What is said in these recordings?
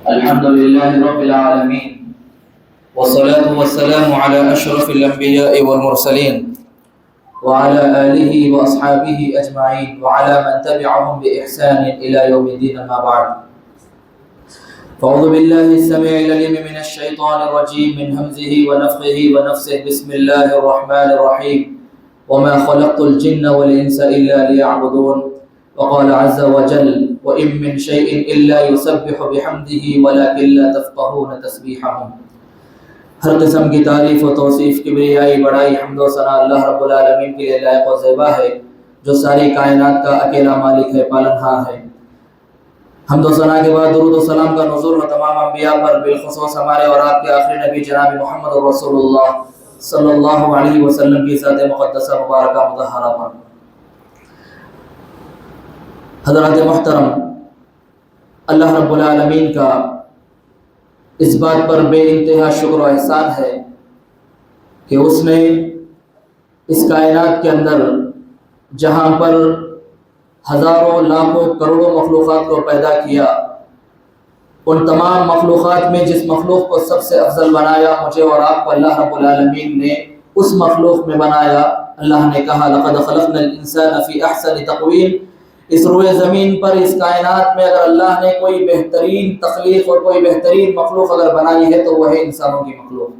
الحمد لله رب العالمين، والصلاة والسلام على أشرف الأنبياء والمرسلين وعلى آله وأصحابه أجمعين وعلى من تبعهم بإحسان إلى يوم الدين. أما بعد، فأعوذ بالله السميع العليم من الشيطان الرجيم من همزه ونفخه ونفسه. بسم الله الرحمن الرحيم. وما خلقت الجن والإنس إلا ليعبدون. وقال عز وجل: وإن من شيء إلا يسبح بحمده ولكن لا تفقهون تسبيحهم. ہر قسم کی تعریف و توصیف، کبریائی، بڑائی، حمد و ثنا اللہ رب العالمین کے لیے لائق و زیبا ہے، جو ساری کائنات کا اکیلا مالک ہے، پالنہار ہے. حمد و ثنا کے بعد درود و سلام کا نزول تمام انبیاء پر، بالخصوص ہمارے اور آپ کے آخری نبی جناب محمد رسول اللہ صلی اللہ علیہ وسلم کی ذات مقدسہ مبارکہ مطہرہ پر. حضرات محترم، اللہ رب العالمین کا اس بات پر بے انتہا شکر و احسان ہے کہ اس نے اس کائنات کے اندر، جہاں پر ہزاروں لاکھوں کروڑوں مخلوقات کو پیدا کیا، ان تمام مخلوقات میں جس مخلوق کو سب سے افضل بنایا، مجھے اور آپ کو اللہ رب العالمین نے اس مخلوق میں بنایا. اللہ نے کہا: لقد خلقنا الانسان فی احسن تقویم. اس روئے زمین پر، اس کائنات میں اگر اللہ نے کوئی بہترین تخلیق اور کوئی بہترین مخلوق اگر بنائی ہے تو وہ ہے انسانوں کی مخلوق.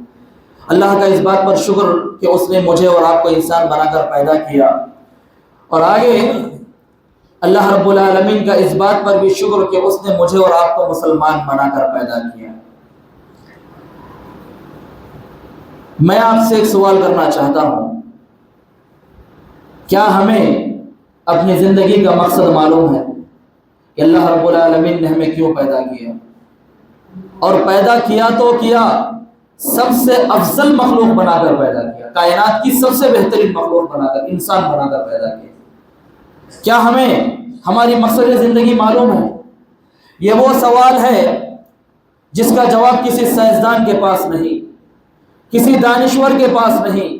اللہ کا اس بات پر شکر کہ اس نے مجھے اور آپ کو انسان بنا کر پیدا کیا. اور آگے اللہ رب العالمین کا اس بات پر بھی شکر کہ اس نے مجھے اور آپ کو مسلمان بنا کر پیدا کیا. میں آپ سے ایک سوال کرنا چاہتا ہوں، کیا ہمیں اپنی زندگی کا مقصد معلوم ہے کہ اللہ رب العالمین نے ہمیں کیوں پیدا کیا؟ اور پیدا کیا تو کیا، سب سے افضل مخلوق بنا کر پیدا کیا، کائنات کی سب سے بہترین مخلوق بنا کر، انسان بنا کر پیدا کیا. کیا ہمیں ہماری مقصد زندگی معلوم ہے؟ یہ وہ سوال ہے جس کا جواب کسی سائنسدان کے پاس نہیں، کسی دانشور کے پاس نہیں،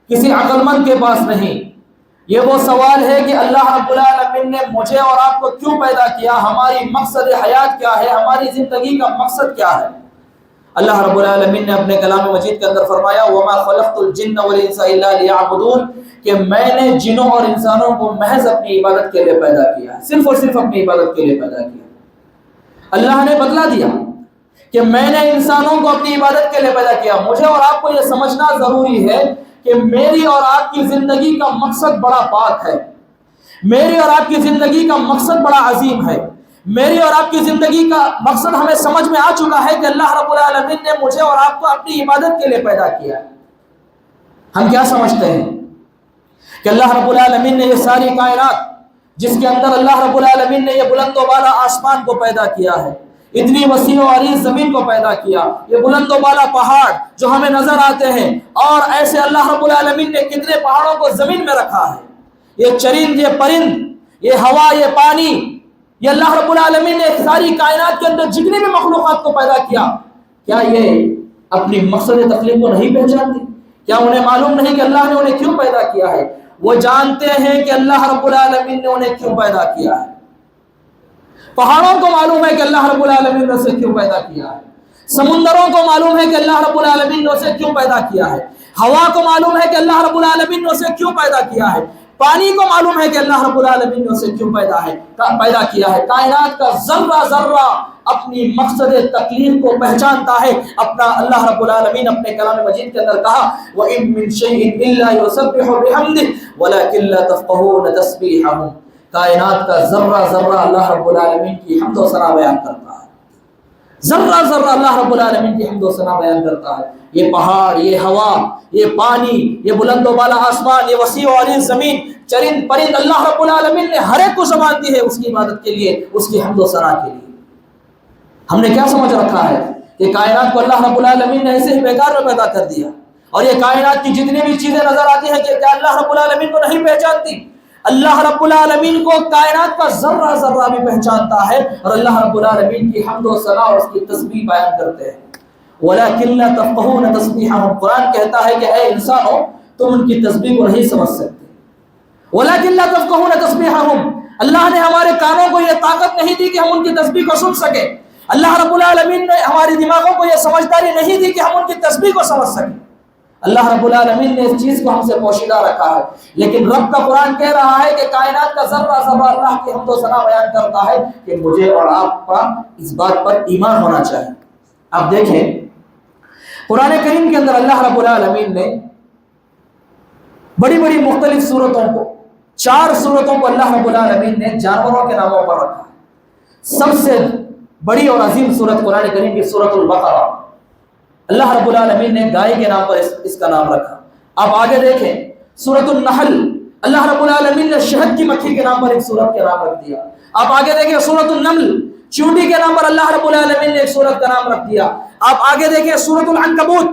کسی عقل مند کے پاس نہیں. یہ وہ سوال ہے کہ اللہ رب العالمین نے مجھے اور آپ کو کیوں پیدا کیا، ہماری مقصد حیات کیا ہے، ہماری زندگی کا مقصد کیا ہے. اللہ رب العالمین نے اپنے کلام مجید کے اندر فرمایا: وما خلقت الجن والانس الا ليعبدون، کہ میں نے جنوں اور انسانوں کو محض اپنی عبادت کے لیے پیدا کیا، صرف اور صرف اپنی عبادت کے لیے پیدا کیا. اللہ نے بتلا دیا کہ میں نے انسانوں کو اپنی عبادت کے لیے پیدا کیا. مجھے اور آپ کو یہ سمجھنا ضروری ہے کہ میری اور آپ کی زندگی کا مقصد بڑا پاک ہے، میری اور آپ کی زندگی کا مقصد بڑا عظیم ہے. میری اور آپ کی زندگی کا مقصد ہمیں سمجھ میں آ چکا ہے کہ اللہ رب العالمین نے مجھے اور آپ کو اپنی عبادت کے لیے پیدا کیا ہے. ہم کیا سمجھتے ہیں کہ اللہ رب العالمین نے یہ ساری کائنات، جس کے اندر اللہ رب العالمین نے یہ بلند و بالا آسمان کو پیدا کیا ہے، اتنی وسیع و عریض زمین کو پیدا کیا، یہ بلند و بالا پہاڑ جو ہمیں نظر آتے ہیں، اور ایسے اللہ رب العالمین نے کتنے پہاڑوں کو زمین میں رکھا ہے، یہ چرند، یہ پرند، یہ ہوا، یہ پانی، یہ اللہ رب العالمین نے ساری کائنات کے اندر جتنی بھی مخلوقات کو پیدا کیا، کیا یہ اپنی مقصد تخلیق کو نہیں پہچانتی؟ کیا انہیں معلوم نہیں کہ اللہ نے انہیں کیوں پیدا کیا ہے؟ وہ جانتے ہیں کہ اللہ رب العالمین نے انہیں کیوں پیدا کیا ہے. پہاڑوں کو معلوم ہے کہ اللہ رب العالمین نے اسے کیوں پیدا کیا ہے، سمندروں کو معلوم ہے کہ اللہ رب العالمین نے اسے کیوں پیدا کیا ہے، ہوا کو معلوم ہے کہ اللہ رب العالمین نے اسے کیوں پیدا کیا ہے، پانی کو معلوم ہے کہ اللہ رب العالمین نے اسے کیوں پیدا کیا ہے. کائنات کا ذرہ ذرہ اپنی مقصد تخلیق کو پہچانتا ہے. اپنا اللہ رب العالمین اپنے کلام مجید کے اندر کہا: وَإِن مِّن شَيْءٍ إِلَّا يُسَبِّحُ بِحَمْدِهِ وَلَكِن لَّا تَفْقَهُونَ تَسْبِيحَهُمْ. کائنات کا ذرہ ذرہ اللہ رب العالمین کی حمد و ثنا بیان کرتا ہے، ذرہ ذرہ اللہ رب العالمین کی حمد و ثنا بیان کرتا ہے. یہ پہاڑ، یہ ہوا، یہ پانی، یہ بلند و بالا آسمان، یہ وسیع و عریض زمین، چرند پرند، اللہ رب العالمین نے ہر ایک کو زبان دی ہے اس کی عبادت کے لیے، اس کی حمد و ثنا کے لیے. ہم نے کیا سمجھ رکھا ہے کہ کائنات کو اللہ رب العالمین نے ایسے ہی بیکار میں پیدا کر دیا، اور یہ کائنات کی جتنی بھی چیزیں نظر آتی ہیں کہ کیا اللہ رب العالمین کو نہیں پہچانتی؟ اللہ رب العالمین کو کائنات کا ذرہ ذرہ بھی پہچانتا ہے، اور اللہ رب العالمین کی حمد و ثنا اور اس کی تسبیح بیان کرتے ہیں. وَلَكِن لَّا تَفْقَهُونَ تَسْبِيحَهُمْ. قرآن کہتا ہے کہ اے انسانوں، تم ان کی تسبیح کو نہیں سمجھ سکتے. وَلَكِن لَّا تَفْقَهُونَ تَسْبِيحَهُمْ. اللہ نے ہمارے کانوں کو یہ طاقت نہیں دی کہ ہم ان کی تسبیح کو سن سکیں. اللہ رب العالمین نے ہماری دماغوں کو یہ سمجھداری نہیں دی کہ ہم ان کی تسبیح کو سمجھ سکیں. اللہ رب العالمین نے اس چیز کو ہم سے پوشیدہ رکھا ہے. لیکن رب کا قرآن کہہ رہا ہے کہ کائنات کا ذرہ ذرہ اللہ کی حمد و ثنا بیان کرتا ہے کہ مجھے اور آپ کا اس بات پر ایمان ہونا چاہیے. آپ دیکھیں قرآن کریم کے اندر اللہ رب العالمین نے بڑی بڑی مختلف صورتوں کو 4 صورتوں کو اللہ رب العالمین نے جانوروں کے ناموں پر رکھا ہے. سب سے بڑی اور عظیم صورت قرآن کریم کی سورۃ البقرہ، اللہ رب العالمین نے گائے کے نام پر اس کا نام رکھا. آپ آگے دیکھیں سورۃ النحل، اللہ رب العالمین نے شہد کی مکھی کے نام پر ایک سورت کا نام رکھ دیا. آپ آگے دیکھیں سورۃ النمل، چونٹی کے نام پر اللہ رب العالمین نے ایک سورت کا نام رکھ دیا. آپ آگے دیکھیں سورۃ العنکبوت،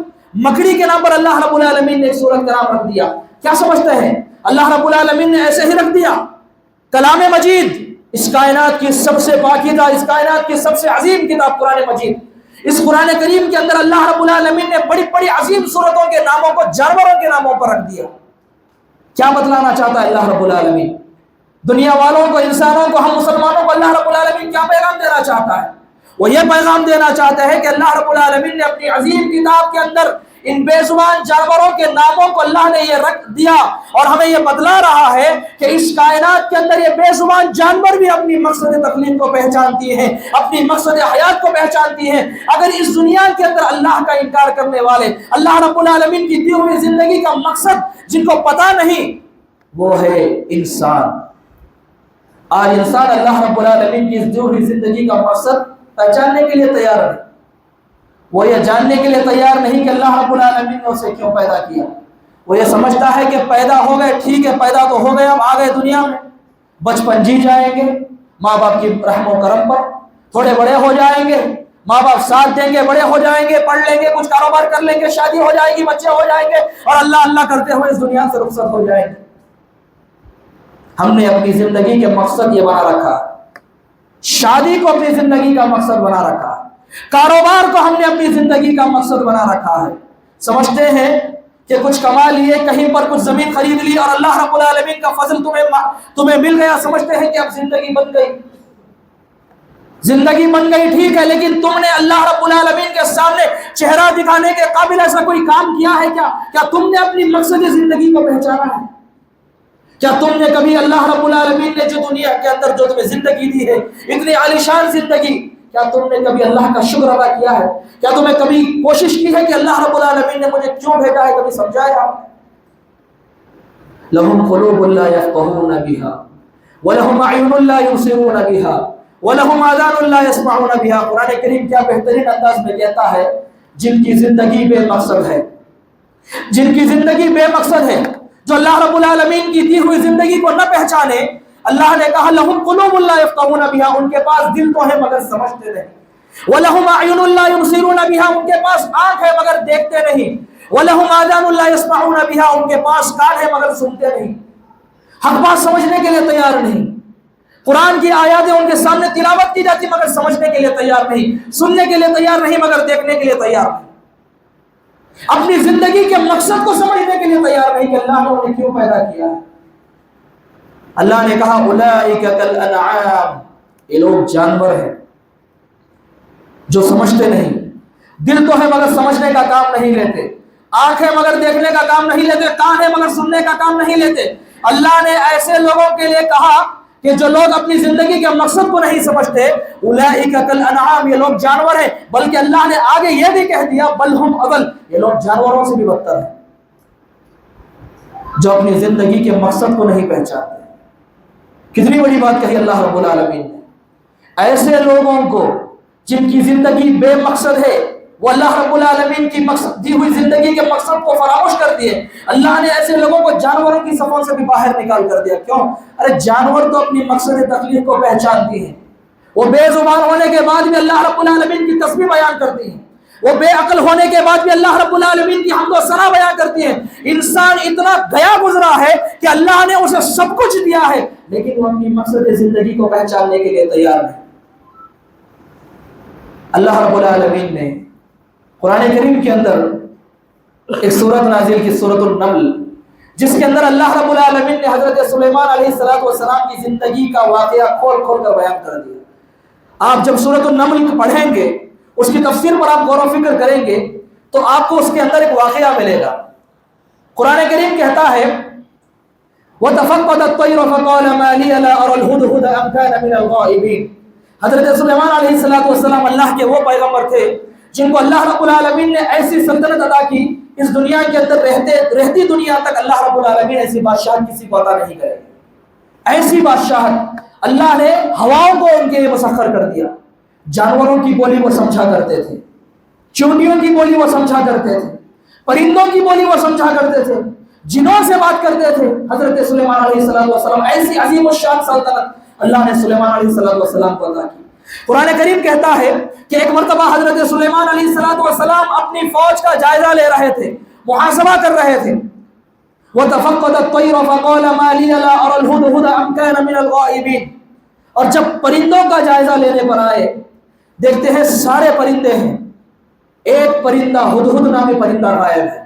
مکڑی کے نام پر اللہ رب العالمین نے ایک سورت کا نام رکھ دیا. کیا سمجھتے ہیں؟ اللہ رب العالمین نے ایسے ہی رکھ دیا. کلام مجید، اس کائنات کی سب سے پاکیزہ، اس کائنات کی سب سے عظیم کتاب قرآن مجید، اس قرآن کریم کے اندر اللہ رب العالمین نے بڑی بڑی عظیم صورتوں کے ناموں کو جانوروں کے ناموں پر رکھ دیا. کیا بتلانا چاہتا ہے اللہ رب العالمین؟ دنیا والوں کو، انسانوں کو، ہم مسلمانوں کو اللہ رب العالمین کیا پیغام دینا چاہتا ہے؟ وہ یہ پیغام دینا چاہتا ہے کہ اللہ رب العالمین نے اپنی عظیم کتاب کے اندر ان بے زبان جانوروں کے ناموں کو اللہ نے یہ رکھ دیا اور ہمیں یہ بتلا رہا ہے کہ اس کائنات کے اندر یہ بے زبان جانور بھی اپنی مقصد تخلیق کو پہچانتی ہیں، اپنی مقصد حیات کو پہچانتی ہیں. اگر اس دنیا کے اندر اللہ کا انکار کرنے والے، اللہ رب العالمین کی دی ہوئی زندگی کا مقصد جن کو پتہ نہیں، وہ ہے انسان. آج انسان اللہ رب العالمین کی اس دی ہوئی زندگی کا مقصد پہچاننے کے لیے تیار ہے. وہ یہ جاننے کے لیے تیار نہیں کہ اللہ رب العالمین نے اسے کیوں پیدا کیا. وہ یہ سمجھتا ہے کہ پیدا ہو گئے، ٹھیک ہے پیدا تو ہو گئے، اب آ گئے دنیا میں، بچپن جی جائیں گے ماں باپ کی رحم و کرم پر، تھوڑے بڑے ہو جائیں گے، ماں باپ ساتھ دیں گے، بڑے ہو جائیں گے، پڑھ لیں گے، کچھ کاروبار کر لیں گے، شادی ہو جائے گی، بچے ہو جائیں گے، اور اللہ اللہ کرتے ہوئے اس دنیا سے رخصت ہو جائیں گے. ہم نے اپنی زندگی کے مقصد یہ بنا رکھا، شادی کو اپنی زندگی کا مقصد بنا رکھا، کاروبار کو ہم نے اپنی زندگی کا مقصد بنا رکھا ہے. سمجھتے ہیں کہ کچھ کما لیے، کہیں پر کچھ زمین خرید لی اور اللہ رب العالمین کا فضل تمہیں مل گیا، سمجھتے ہیں کہ اب زندگی بن گئی. زندگی بن گئی ٹھیک ہے، لیکن تم نے اللہ رب العالمین کے سامنے چہرہ دکھانے کے قابل ایسا کوئی کام کیا ہے کیا تم نے اپنی مقصد زندگی کو پہچانا ہے؟ کیا تم نے کبھی اللہ رب العالمین نے جو دنیا کے اندر جو تمہیں زندگی دی ہے، اتنی عالیشان زندگی، کیا تم نے کبھی اللہ کا شکر ادا کیا ہے؟ کیا تمہیں کبھی کوشش کی ہے کہ اللہ رب العالمین نے مجھے کیوں بھیجا ہے؟ کبھی سمجھایا؟ لَهُمْ قُلُوبٌ لَا يَفْقَهُونَ بِهَا وَلَهُمْ أَعْيُنٌ لَا يُبْصِرُونَ بِهَا وَلَهُمْ آذَانٌ لَا يَسْمَعُونَ بِهَا. قرآن کریم کیا بہترین انداز میں کہتا ہے، جن کی زندگی بے مقصد ہے، جن کی زندگی بے مقصد ہے، جو اللہ رب العالمین کی دی ہوئی زندگی کو نہ پہچانے، اللہ نے کہا لَهُمْ قُلُوبٌ لَا يَفْقَهُونَ بِهَا، ان کے پاس دل تو ہے مگر سمجھتے نہیں. وَلَهُمْ أَعْيُنٌ لَا يُبْصِرُونَ بِهَا، ان کے پاس آنکھ ہے مگر دیکھتے نہیں. وَلَهُمْ آذَانٌ لَا يَسْمَعُونَ بِهَا، ان کے پاس کان ہے مگر سنتے نہیں. حق بات سمجھنے کے لیے تیار نہیں. قرآن کی آیاتیں ان کے سامنے تلاوت کی جاتی مگر سمجھنے کے لیے تیار نہیں، سننے کے لیے تیار نہیں مگر دیکھنے کے لیے تیار نہیں. اپنی زندگی کے مقصد کو سمجھنے کے لیے تیار نہیں کہ اللہ نے انہیں کیوں پیدا کیا ہے. اللہ نے کہا اولئک کالانعام، یہ لوگ جانور ہیں جو سمجھتے نہیں، دل تو ہے مگر سمجھنے کا کام نہیں لیتے، آنکھ ہے مگر دیکھنے کا کام نہیں لیتے، کان ہے مگر سننے کا کام نہیں لیتے. اللہ نے ایسے لوگوں کے لیے کہا کہ جو لوگ اپنی زندگی کے مقصد کو نہیں سمجھتے، اولئک کالانعام، یہ لوگ جانور ہیں. بلکہ اللہ نے آگے یہ بھی کہہ دیا بل ہم اضل، یہ لوگ جانوروں سے بھی بدتر ہیں، جو اپنی زندگی کے مقصد کو نہیں پہچانتے. کتنی بڑی بات کہی اللہ رب العالمین نے. ایسے لوگوں کو جن کی زندگی بے مقصد ہے، وہ اللہ رب العالمین کی مقصد دی ہوئی زندگی کے مقصد کو فراموش کر دیے. اللہ نے ایسے لوگوں کو جانوروں کی صفوں سے بھی باہر نکال کر دیا. کیوں؟ ارے جانور تو اپنی مقصد تخلیق کو پہچانتی ہیں، وہ بے زبان ہونے کے بعد بھی اللہ رب العالمین کی تسبیح بیان کرتی ہیں، وہ بے عقل ہونے کے بعد بھی اللہ رب العالمین کی حمد و ثنا بیان کرتی ہیں. انسان اتنا گیا گزرا ہے کہ اللہ نے اسے سب کچھ دیا ہے، لیکن وہ اپنی مقصد زندگی کو پہچاننے کے لیے تیار نہیں. اللہ رب العالمین نے قرآن کریم کے اندر ایک سورت نازل کی، سورۃ النمل، جس کے اندر اللہ رب العالمین نے حضرت سلیمان علیہ السلام کی زندگی کا واقعہ کھول کھول کر بیان کر دیا. آپ جب سورۃ النمل پڑھیں گے، اس کی تفسیر پر آپ غور و فکر کریں گے تو آپ کو اس کے اندر ایک واقعہ ملے گا۔ قرآن کریم کہتا ہے وَتَفَقَّدَ الطَّيْرَ فَقَالَ مَا لِيَ لَا أَرَى الْهُدْهُدَ أَمْ كَانَ مِنَ الْغَائِبِينَ۔ حضرت سلیمان علیہ السلام اللہ کے وہ پیغمبر تھے جن کو اللہ رب العالمین نے ایسی سلطنت عطا کی، اس دنیا کے اندر رہتی دنیا تک اللہ رب العالمین ایسی بادشاہت کسی کو عطا نہیں کرے۔ ایسی بادشاہت اللہ نے ہواؤں کو ان کے لیے مسخر کر دیا، جانوروں کی بولی وہ سمجھا کرتے تھے، چونٹیوں کی بولی وہ سمجھا کرتے تھے، پرندوں کی بولی وہ سمجھا کرتے تھے، جنوں سے بات کرتے تھے۔ حضرت سلیمان علیہ السلام ایسی عظیم الشان سلطنت اللہ نے سلیمان علیہ السلام کو عطا کی۔ قرآن کریم کہتا ہے کہ ایک مرتبہ حضرت سلیمان علیہ السلام اپنی فوج کا جائزہ لے رہے تھے، محاسبہ کر رہے تھے۔ وَتَفَقَّدَ الطَّيْرَ فَقَالَ مَا لِيَ لَا أَرَى الْهُدْهُدَ أَمْ كَانَ مِنَ الْغَائِبِينَ۔ اور جب پرندوں کا جائزہ لینے پر آئے، دیکھتے ہیں سارے پرندے ہیں، ایک پرندہ ہدہد نامی پرندہ غائب ہے۔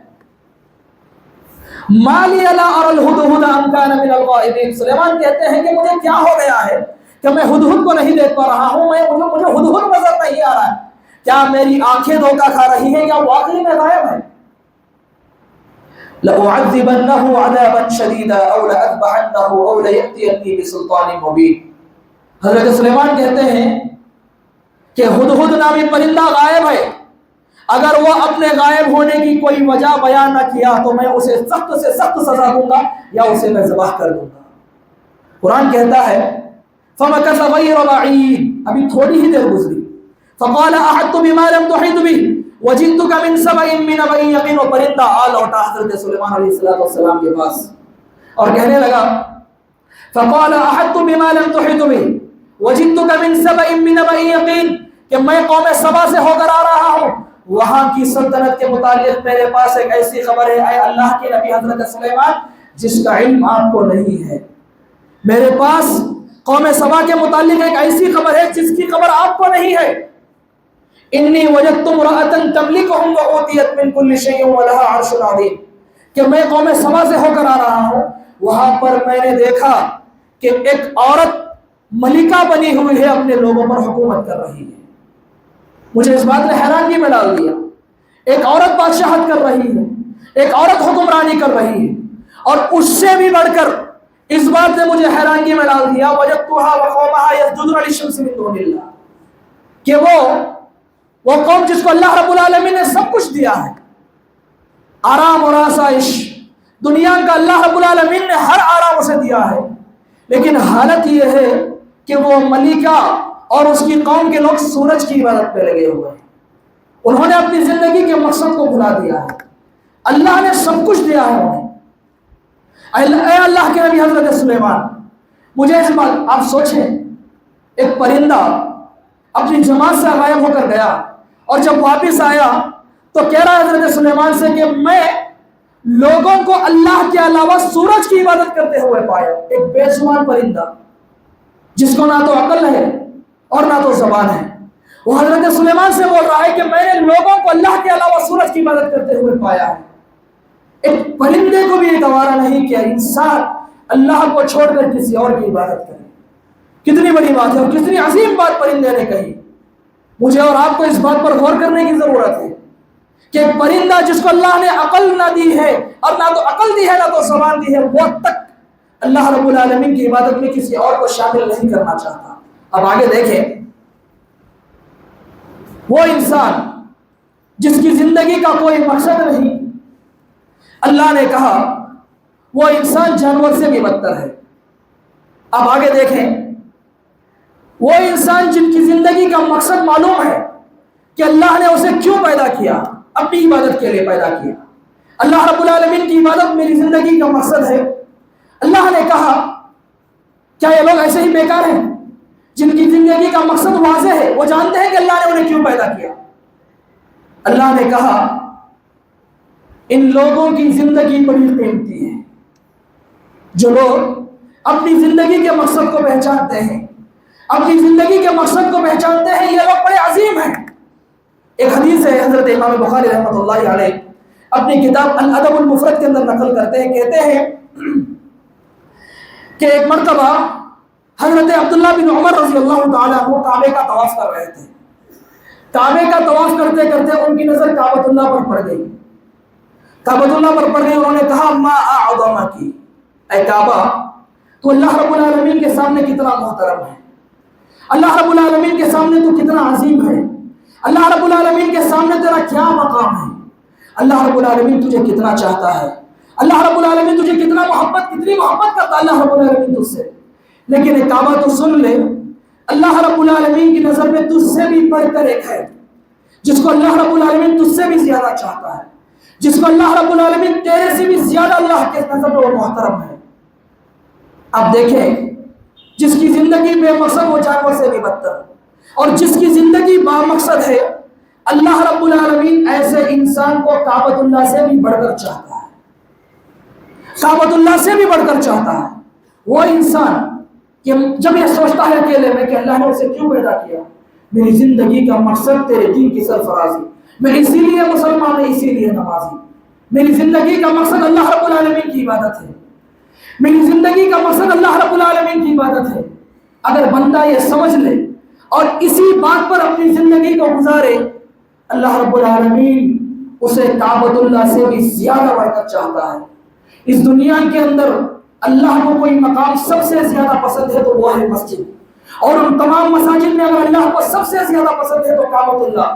مَا لِيَ لَا أَرَى الْهُدْهُدَ أَمْ كَانَ مِنَ الْغَائِبِينَ۔ سلیمان کہتے ہیں کہ مجھے کیا ہو گیا ہے کہ میں ہدہد کو نہیں دیکھ پا رہا ہوں، مجھے ہدہد نظر نہیں آ رہا ہے، کیا میری آنکھیں دھوکہ کھا رہی ہیں یا واقعی میں غائب ہے؟ لَأُعَذِّبَنَّهُ عَذَابًا شَدِيدًا أَوْ لَأَذْبَحَنَّهُ أَوْ لَيَأْتِيَنِّي بِسُلْطَانٍ مُبِينٍ۔ حضرت سلیمان کہتے ہیں کہ ہدہد نامی پرندہ غائب ہے، اگر وہ اپنے غائب ہونے کی کوئی وجہ بیان نہ کیا تو میں اسے سخت سے سخت سزا دوں گا یا اسے میں ذبح کر دوں گا۔ قرآن کہتا ہے فَمَكَثَ غَيْرَ بَعِيدٍ، ابھی تھوڑی ہی دیر گزری، فَقَالَ أَحَطتُ بِمَا لَمْ تُحِطْ بِهِ وَجِئْتُكَ مِنْ سَبَإٍ بِنَبَإٍ يَقِينٍ۔ وہ پرندہ آ لوٹا حضرت سلیمان علیہ السلام کے پاس اور کہنے لگا فَقَالَ أَحَطتُ بِمَا لَمْ تُحِطْ بِهِ وَجِئْتُكَ مِنْ سَبَإٍ بِنَبَإٍ يَقِينٍ، کہ میں قوم سبا سے ہو کر آ رہا ہوں، وہاں کی سلطنت کے متعلق میرے پاس ایک ایسی خبر ہے اے اللہ کے نبی حضرت سلیمان جس کا علم آپ کو نہیں ہے۔ میرے پاس قوم سبا کے متعلق ایک ایسی خبر ہے جس کی خبر آپ کو نہیں ہے۔ انی وجدت امرأة تملکہم وأوتیت من کل شیء ولها عرش عظیم، کہ میں قوم سبا سے ہو کر آ رہا ہوں، وہاں پر میں نے دیکھا کہ ایک عورت ملکہ بنی ہوئی ہے، اپنے لوگوں پر حکومت کر رہی ہے۔ مجھے اس بات نے حیرانگی میں ڈال دیا، ایک عورت بادشاہت کر رہی ہے، ایک عورت حکمرانی کر رہی ہے، اور اس سے بھی بڑھ کر اس بات نے مجھے حیرانگی میں ڈال دیا وجدتها وقومها يسجدون للشمس من دون اللہ، کہ وہ قوم جس کو اللہ رب العالمین نے سب کچھ دیا ہے، آرام اور آسائش دنیا کا اللہ رب العالمین نے ہر آرام اسے دیا ہے، لیکن حالت یہ ہے کہ وہ ملکہ اور اس کی قوم کے لوگ سورج کی عبادت پہ لگے ہوئے ہیں۔ انہوں نے اپنی زندگی کے مقصد کو بھلا دیا ہے، اللہ نے سب کچھ دیا ہے انہیں۔ اے اللہ کے نبی حضرت سلیمان، مجھے اس بات آپ سوچیں، ایک پرندہ اپنی جماعت سے غائب ہو کر گیا اور جب واپس آیا تو کہہ رہا ہے حضرت سلیمان سے کہ میں لوگوں کو اللہ کے علاوہ سورج کی عبادت کرتے ہوئے پایا۔ ایک بے زبان پرندہ جس کو نہ تو عقل ہے اور نہ تو زبان ہے، وہ حضرت سلیمان سے بول رہا ہے کہ میں نے لوگوں کو اللہ کے علاوہ سورج کی عبادت کرتے ہوئے پایا ہے۔ ایک پرندے کو بھی یہ گوارا نہیں کیا انسان اللہ کو چھوڑ کر کسی اور کی عبادت کرے۔ کتنی بڑی بات ہے اور کتنی عظیم بات پرندے نے کہی۔ مجھے اور آپ کو اس بات پر غور کرنے کی ضرورت ہے کہ ایک پرندہ جس کو اللہ نے عقل نہ دی ہے، اور نہ تو عقل دی ہے نہ تو زبان دی ہے، وہ تک اللہ رب العالمین کی عبادت میں کسی اور کو شامل نہیں کرنا چاہتا۔ اب آگے دیکھیں، وہ انسان جس کی زندگی کا کوئی مقصد نہیں، اللہ نے کہا وہ انسان جانور سے بھی بدتر ہے۔ اب آگے دیکھیں، وہ انسان جن کی زندگی کا مقصد معلوم ہے کہ اللہ نے اسے کیوں پیدا کیا، اپنی عبادت کے لیے پیدا کیا۔ اللہ رب العالمین کی عبادت میری زندگی کا مقصد ہے۔ اللہ نے کہا کیا یہ لوگ ایسے ہی بیکار ہیں جن کی زندگی کا مقصد واضح ہے، وہ جانتے ہیں کہ اللہ نے انہیں کیوں پیدا کیا؟ اللہ نے کہا ان لوگوں کی زندگی بڑی قیمتی ہے، جو لوگ اپنی زندگی کے مقصد کو پہچانتے ہیں، اپنی زندگی کے مقصد کو پہچانتے ہیں، یہ لوگ بڑے عظیم ہیں۔ ایک حدیث ہے حضرت امام بخاری رحمۃ اللہ علیہ اپنی کتاب الادب المفرد کے اندر نقل کرتے ہیں، کہتے ہیں کہ ایک مرتبہ حضرت عبداللہ بن عمر رضی اللہ تعالیٰ عنہ کعبے کا طواف کر رہے تھے. کعبے کا طواف کرتے کرتے ان کی نظر کعبۃ اللہ پر پڑ گئی. کعبۃ اللہ پر پڑ گئی. انہوں نے کہا ما اعظمک، اے کعبہ تو اللہ رب العالمین کے سامنے کتنا محترم ہے، اللہ رب العالمین کے سامنے تو کتنا عظیم ہے، اللہ رب العالمین کے سامنے تیرا کیا مقام ہے، اللہ رب العالمین تجھے کتنا چاہتا ہے، اللہ رب العالمین تجھے کتنا کتنی محبت کرتا ہے اللہ رب العالمین تجھ سے. لیکن ایک کعبہ تو سن لے، اللہ رب العالمین کی نظر میں تجھ سے بھی بڑھ کر ایک ہے جس کو اللہ رب العالمین تجھ سے بھی زیادہ چاہتا ہے، جس کو اللہ رب العالمین تیرے سے بھی زیادہ اللہ کے نظر میں وہ محترم ہے. اب دیکھیں، جس کی زندگی بے مقصد وہ جانور سے بھی بدتر، اور جس کی زندگی با مقصد ہے اللہ رب العالمین ایسے انسان کو کعبۃ اللہ سے بھی بڑھ کر چاہتا ہے، کعبۃ اللہ سے بھی بڑھ کر چاہتا ہے. وہ انسان کہ جب یہ سوچتا ہے اکیلے میں کہ اللہ نے اسے کیوں پیدا کیا، میری زندگی کا مقصد تیرے دین کی سرفرازی، میں اسی لیے مسلمان ہوں، اسی لیے نمازی، میری زندگی کا مقصد اللہ رب العالمین کی عبادت ہے، میری زندگی کا مقصد اللہ رب العالمین کی عبادت ہے. اگر بندہ یہ سمجھ لے اور اسی بات پر اپنی زندگی کو گزارے، اللہ رب العالمین اسے کعبۃ اللہ سے بھی زیادہ بڑھ کر چاہتا ہے. اس دنیا کے اندر اللہ کو کوئی مقام سب سے زیادہ پسند ہے تو وہ ہے مسجد، اور ان تمام مساجد میں اگر اللہ کو سب سے زیادہ پسند ہے تو کعبۃ اللہ.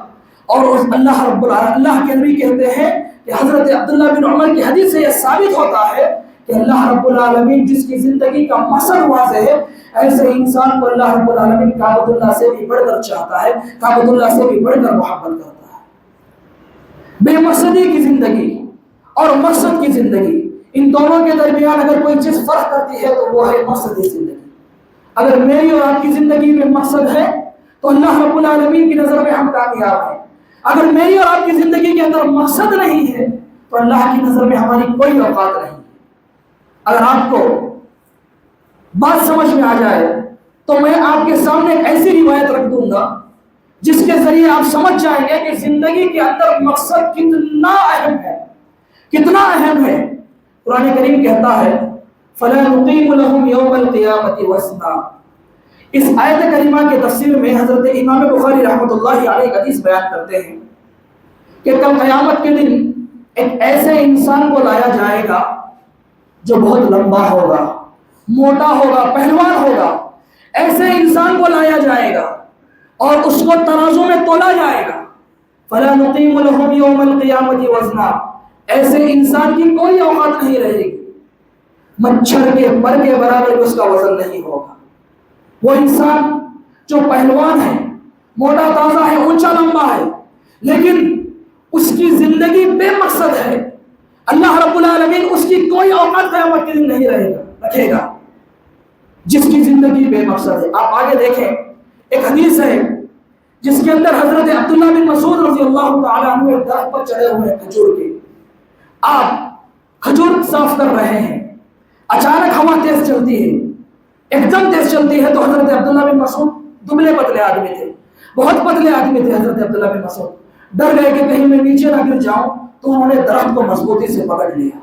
اور اس اللہ رب العالمین، اللہ کے نبی کہتے ہیں کہ حضرت عبداللہ بن عمر کی حدیث سے یہ ثابت ہوتا ہے کہ اللہ رب العالمین جس کی زندگی کا مقصد واضح ہے، ایسے انسان کو اللہ رب العالمین کعبۃ اللہ سے بھی بڑھ کر چاہتا ہے، کعبۃ اللہ سے بھی بڑھ کر محبت کرتا ہے. بے مقصدی کی زندگی اور مقصد کی زندگی، ان دونوں کے درمیان اگر کوئی چیز فرق کرتی ہے تو وہ ہے مقصدی زندگی. اگر میری اور آپ کی زندگی میں مقصد ہے تو اللہ رب العالمین کی نظر میں ہم کامیاب ہیں. اگر میری اور آپ کی زندگی کے اندر مقصد نہیں ہے تو اللہ کی نظر میں ہماری کوئی اوقات نہیں. اگر آپ کو بات سمجھ میں آ جائے تو میں آپ کے سامنے ایک ایسی روایت رکھ دوں گا جس کے ذریعے آپ سمجھ جائیں گے کہ زندگی کے اندر مقصد کتنا اہم ہے، کتنا اہم ہے. قرآن کریم کہتا ہے فَلَا نُقِيمُ لَهُمْ يَوْمَ الْقِيَامَةِ وَزْنًا. اس آیت کریمہ کے تفسیر میں حضرت امام بخاری رحمۃ اللہ علیہ حدیث بیان کرتے ہیں کہ کل قیامت کے دن ایک ایسے انسان کو لایا جائے گا جو بہت لمبا ہوگا، موٹا ہوگا، پہلوان ہوگا. ایسے انسان کو لایا جائے گا اور اس کو ترازو میں تولا جائے گا. فَلَا نُقِيمُ لَهُمْ يَوْمَ الْقِيَامَةِ وَزْنًا. ایسے انسان کی کوئی اوقات نہیں رہے گی، مچھر کے پر کے برابر اس کا وزن نہیں ہوگا. وہ انسان جو پہلوان ہے، موٹا تازہ ہے، اونچا لمبا ہے، لیکن اس کی زندگی بے مقصد ہے، اللہ رب العالمین اس کی کوئی اوقات قیامت کے دن نہیں رکھے گا. جس کی زندگی بے مقصد ہے. آپ آگے دیکھیں، ایک حدیث ہے جس کے اندر حضرت عبداللہ بن مسعود رضی اللہ تعالیٰ عنہ ایک درخت پر چڑھے ہوئے ہیں کھجور کے. آپ کھجور صاف کر رہے ہیں، اچانک ہوا تیز چلتی ہے، ایک دم تیز چلتی ہے. تو حضرت عبداللہ بن مسعود دبلے پتلے آدمی تھے، بہت پتلے آدمی تھے. حضرت عبداللہ بن مسعود ڈر گئے کہ کہیں میں نیچے نہ گر جاؤں، تو انہوں نے درخت کو مضبوطی سے پکڑ لیا،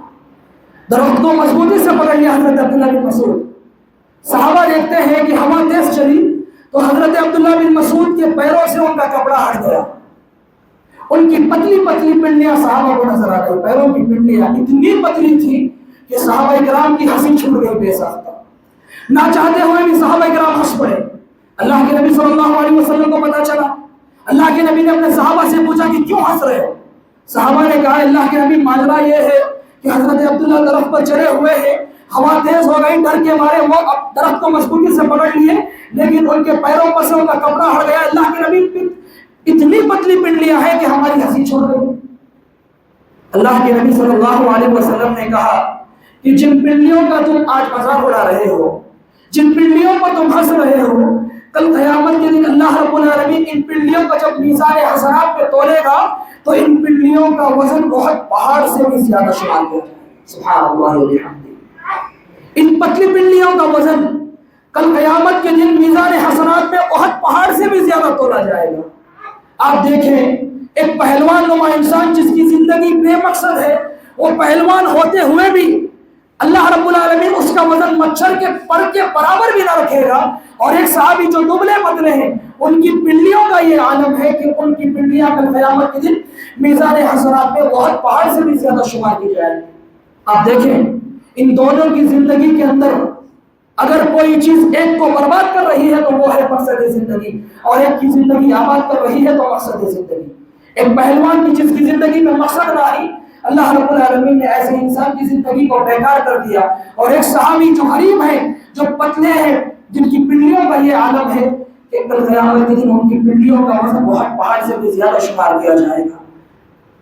درخت کو مضبوطی سے پکڑ لیا حضرت عبداللہ بن مسعود. صحابہ دیکھتے ہیں کہ ہوا تیز چلی تو حضرت عبداللہ بن مسعود کے پیروں سے ان کا کپڑا ہٹ گیا. ان کی پتلی پتلی پنڈلیاں صحابہ کو نظر آ گئی. پیروں کی پنڈلیاں اتنی پتلی تھی کہ صحابہ کرام کی ہنسی چھوٹ گئی بے ساختہ. نہ چاہتے ہوئے بھی صحابہ کرام ہنس پڑے. اللہ کے نبی صلی اللہ علیہ وسلم کو پتا چلا. اللہ کے نبی نے اپنے صحابہ سے پوچھا کہ کیوں ہنس رہے ہو؟ صحابہ نے کہا اللہ کے نبی ماجرا یہ ہے کہ حضرت عبداللہ درخت پر چڑھے ہوئے ہیں، ہوا تیز ہو گئی، ڈر کے مارے وہ درخت کو مضبوطی سے پکڑ لیے، لیکن ان کے پیروں پر سے ان کا کپڑا ہٹ گیا. اللہ کے نبی اتنی پتلی پنڈلیاں ہیں کہ ہماری ہنسی چھوڑ گئی. اللہ کے نبی صلی اللہ علیہ وسلم نے کہا کہ جن پنڈلیوں کا تم آج مذاق اڑا رہے ہو، جن پنڈلیوں پر تم ہنس رہے ہو، کل قیامت کے دن اللہ رب العالمین ان پنڈلیوں کا جب میزان حسنات پہ تولے گا تو ان پنڈلیوں کا وزن بہت پہاڑ سے بھی زیادہ شمار ہو جائے گا. سبحان اللہ و بحمدہ. ان پتلی پنڈلیوں کا وزن کل قیامت کے دن میزان حسنات میں بہت پہاڑ سے بھی زیادہ تولا جائے گا. آپ دیکھیں ایک پہلوان نما انسان جس کی زندگی بے مقصد ہے، وہ پہلوان ہوتے ہوئے بھی اللہ رب العالمین اس کا وزن مچھر کے پر کے برابر بھی نہ رکھے گا. اور ایک صحابی جو دبلے پتلے ہیں ان کی پنڈلیوں کا یہ عالم ہے کہ ان کی پنڈلیاں کل قیامت کے دن میزان حسنات میں بہت پہاڑ سے بھی زیادہ شمار کی جائے گی. آپ دیکھیں ان دونوں کی زندگی کے اندر اگر کوئی چیز ایک کو برباد کر رہی ہے تو وہ ہے مقصد زندگی, اور ایک کی زندگی آباد کر رہی ہے تو مقصد زندگی. ایک پہلوان کی جس کی زندگی میں مقصد نہ آئی, اللہ رب العالمین نے ایسے انسان کی زندگی کو بیکار کر دیا. اور ایک صحابی جو غریب ہیں, جو پتلے ہیں, جن کی پنڈلیوں کا یہ عالم ہے کہ کل قیامت کے دن ان کی پنڈلیوں کا وزن بہت پہاڑ سے بھی زیادہ شمار کیا جائے گا.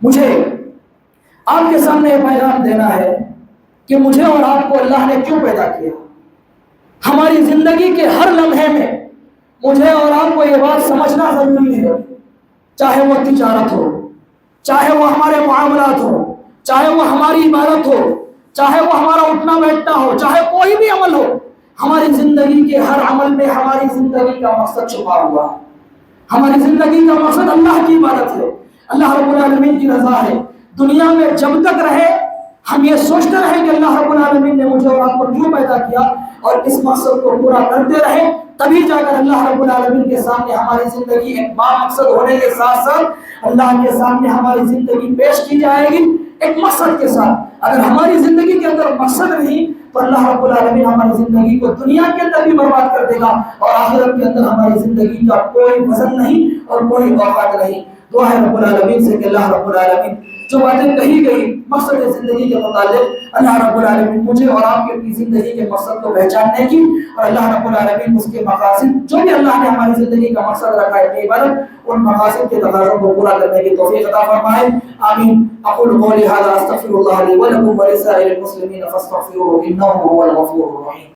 مجھے آپ کے سامنے یہ پیغام دینا ہے کہ مجھے اور آپ کو اللہ نے کیوں پیدا کیا. ہماری زندگی کے ہر لمحے میں مجھے اور آپ کو یہ بات سمجھنا ضروری ہے, چاہے وہ تجارت ہو, چاہے وہ ہمارے معاملات ہو, چاہے وہ ہماری عبادت ہو, چاہے وہ ہمارا اٹھنا بیٹھنا ہو, چاہے کوئی بھی عمل ہو, ہماری زندگی کے ہر عمل میں ہماری زندگی کا مقصد چھپا ہوا ہے. ہماری زندگی کا مقصد اللہ کی عبادت ہے, اللہ رب العالمین کی رضا ہے. دنیا میں جب تک رہے ہم یہ سوچتے رہیں کہ اللہ رب العالمین نے مجھے اور آپ کو کیوں پیدا کیا, اور اس مقصد کو پورا کرتے رہیں, تبھی جا کر اللہ رب العالمین کے سامنے ہماری زندگی ایک با مقصد ہونے کے ساتھ ساتھ اللہ کے سامنے ہماری زندگی پیش کی جائے گی ایک مقصد کے ساتھ. اگر ہماری زندگی کے اندر مقصد نہیں تو اللہ رب العالمین ہماری زندگی کو دنیا کے اندر بھی برباد کر دے گا, اور آخرت کے اندر ہماری زندگی کا کوئی وزن نہیں اور کوئی اوقات نہیں. دعا ہے رب العالمین سے کہ اللہ رب العالمین جو باتیں کہی گئی مقصد زندگی کے متعلق, اللہ رب العالمین مجھے اور آپ کی اپنی زندگی کے مقصد کو پہچاننے کی, اور اللہ رب العالمین اس کے مقاصد جو بھی اللہ نے ہماری زندگی کا مقصد رکھا ہے اپنی عبادت, ان مقاصد کے تقاضوں کو پورا کرنے کی توفیق عطا فرمائے. آمین. اقول قولی هذا استغفر الله لي ولكم ولسائر المسلمين فاستغفروه انه هو الغفور الرحيم.